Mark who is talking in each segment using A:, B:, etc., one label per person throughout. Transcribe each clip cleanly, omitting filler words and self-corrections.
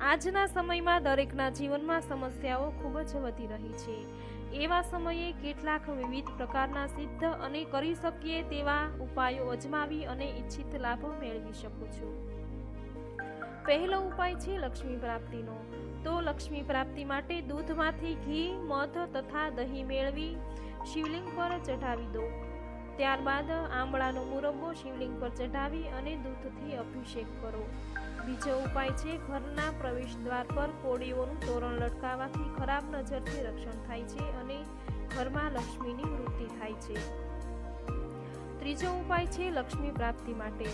A: આજના સમયમાં દરેકના જીવનમાં સમસ્યાઓ ખૂબ જ વધી રહી છે। એવા સમયે કેટલાક વિવિધ પ્રકારના સિદ્ધ અને કરી શકીએ તેવા ઉપાયો અજમાવી અને ઈચ્છિત લાભો મેળવી શકો છો। પહેલો ઉપાય છે લક્ષ્મી પ્રાપ્તિનો। તો લક્ષ્મી પ્રાપ્તિ માટે દૂધમાંથી ઘી, મધ તથા દહીં મેળવી શિવલિંગ પર ચઢાવી દો। ત્યારબાદ આંબળાનો મુરબ્બો શિવલિંગ પર ચઢાવી અને દૂધથી અભિષેક કરો। બીજો ઉપાય છે ઘરના પ્રવેશ દ્વાર પર કોળીઓનું તોરણ લટકાવવાથી ખરાબ નજરથી રક્ષણ થાય છે અને ઘરમાં લક્ષ્મીની વૃદ્ધિ થાય છે। ત્રીજો ઉપાય છે લક્ષ્મી પ્રાપ્તિ માટે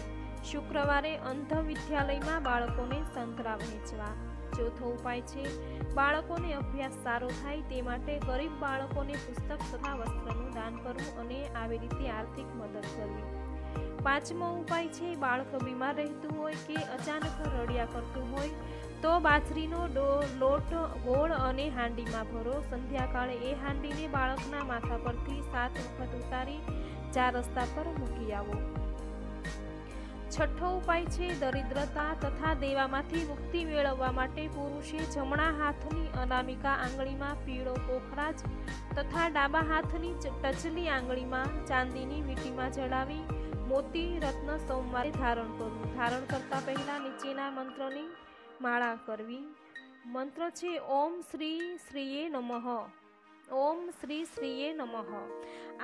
A: શુક્રવારે અંધ વિદ્યાલયમાં બાળકોને સંતરા વહેંચવા। ચોથો ઉપાય છે બાળકોને અભ્યાસ સારો થાય તે માટે ગરીબ બાળકોને પુસ્તક તથા વસ્ત્રનું દાન કરવું અને આવી રીતે આર્થિક મદદ કરવી। પાંચમો ઉપાય છે બાળક બીમાર રહેતું હોય કે અચાનક રડ્યા કરતું હોય તો બાજરીનો લોટ ગોળ અને હાંડીમાં ભરો। સંધ્યાકાળે એ હાંડીને બાળકના માથા પરથી 7 વખત ઉતારી 4 રસ્તા પર મૂકી આવો। છઠ્ઠો ઉપાય છે દરિદ્રતા તથા દેવામાંથી મુક્તિ મેળવવા માટે પુરુષે જમણા હાથની અનામિકા આંગળીમાં પીળો પોખરાજ તથા ડાબા હાથની ટચલી આંગળીમાં ચાંદીની વીંટીમાં જડાવી મોતી રત્ન સોમવારે ધારણ કરવું। ધારણ કરતા પહેલા નીચેના મંત્રની માળા કરવી। મંત્ર છે ઓમ શ્રી શ્રીએ નમઃ, ઓમ શ્રી શ્રીએ નમઃ।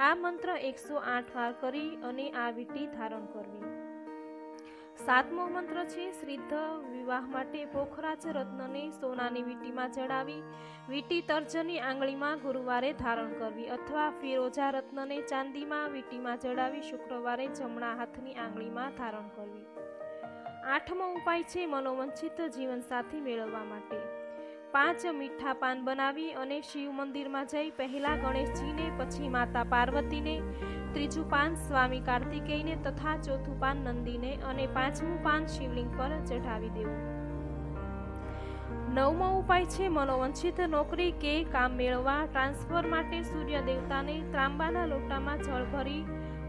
A: આ મંત્ર 108 વાર કરી અને આ વીંટી ધારણ કરવી। સાતમો મંત્ર છે શ્રીધ વિવાહ માટે પોખરાજ રત્નને સોનાની વીંટીમાં જડાવી વીંટી તર્જની આંગળીમાં ગુરુવારે ધારણ કરવી અથવા ફિરોજા રત્નને ચાંદીમાં વીંટીમાં જડાવી શુક્રવારે જમણા હાથની આંગળીમાં ધારણ કરવી। આઠમો ઉપાય છે મનોવંચિત જીવનસાથી મેળવવા માટે 5 મીઠા પાન બનાવી અને શિવ મંદિરમાં જઈ પહેલા ગણેશજીને, પછી માતા પાર્વતીને, ત્રીજું પાન સ્વામી કાર્તિકેયને તથા ચોથું પાન નંદીને અને 5મું પાન શિવલિંગ પર ચઢાવી દેવું। નવમો ઉપાય છે મનોવંચિત નોકરી કે કામ મેળવવા ટ્રાન્સફર માટે સૂર્ય દેવતાને ત્રાંબાના લોટામાં જળ ભરી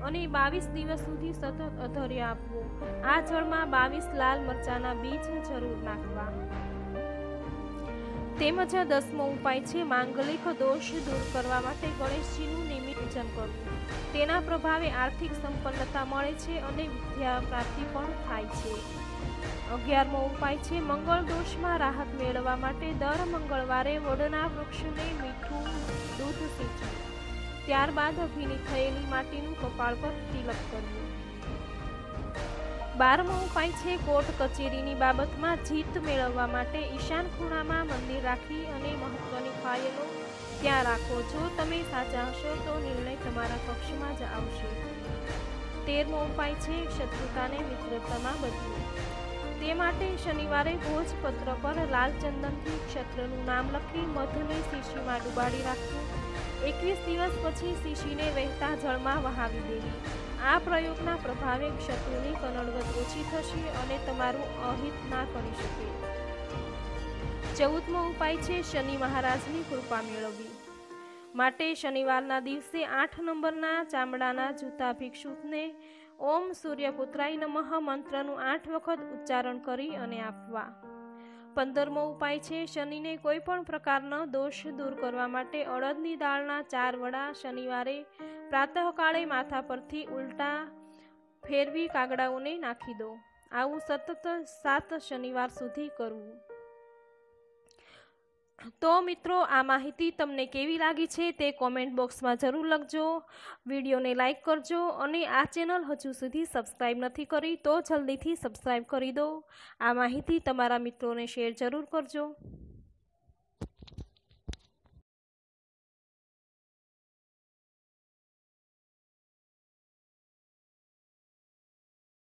A: અને 22 દિવસ સુધી સતત અધર્ય આપવું। આ જળમાં 22 લાલ મરચાના બીજ જરૂર નાખવા। તેમજ 10મો ઉપાય છે માંગલિક દોષ દૂર કરવા માટે ગણેશજીનું નિયમિત પૂજન કરવું। તેના પ્રભાવે આર્થિક સંપન્નતા મળે છે અને વિદ્યા પ્રાપ્તિ પણ થાય છે। 11મો ઉપાય છે મંગળ દોષમાં રાહત મેળવવા માટે દર મંગળવારે વડના વૃક્ષને મીઠું દૂધ સિંચવું। ત્યારબાદ ભીની થયેલી માટીનું કપાળ પર તિલક કરવું। 12મો ઉપાય છે કોર્ટ કચેરીની બાબતમાં જીત મેળવવા માટે ઈશાન ખૂણામાં મંદિર રાખી અને મહત્વની ફાઇલો ત્યાં રાખો। જો તમે સાચા હશો તો નિર્ણય તમારા પક્ષમાં જ આવશે। 13મો ઉપાય છે શત્રુતાને મિત્રતામાં બદલવું। તે માટે શનિવારે ભોજપત્ર પર લાલ ચંદનથી ક્ષત્રનું નામ લખી મધને શીશીમાં ડુબાડી રાખવું। 21 દિવસ પછી શીશીને વહેતા જળમાં વહાવી દેવી। આ પ્રયોગના પ્રભાવે શત્રુની કનડગત ઓછી થશે અને તમારું અહિત ના કરી શકે। 14મો ઉપાય છે શનિ મહારાજની કૃપા મેળવવી માટે શનિવારના દિવસે 8 નંબરના ચામડાના જૂતા ભિક્ષુકને ઓમ સૂર્યપુત્રાય નમઃ મંત્રનું 8 વખત ઉચ્ચારણ કરી અને આપવા। 15મો ઉપાય છે શનિને કોઈ પણ પ્રકારનો દોષ દૂર કરવા માટે અડદની દાળના 4 વડા શનિવારે પ્રાતઃકાળે માથા પરથી ઉલટા ફેરવી કાગડાઓને નાખી દો। આવું સતત 7 શનિવાર સુધી કરવું। તો મિત્રો આ માહિતી તમને કેવી લાગી છે તે કોમેન્ટ બોક્સમાં જરૂર લખજો। વિડીયોને લાઈક કરજો અને આ ચેનલ હજુ સુધી સબસ્ક્રાઈબ નથી કરી તો જલ્દીથી સબસ્ક્રાઈબ કરી દો। આ માહિતી તમારા મિત્રોને શેર જરૂર કરજો।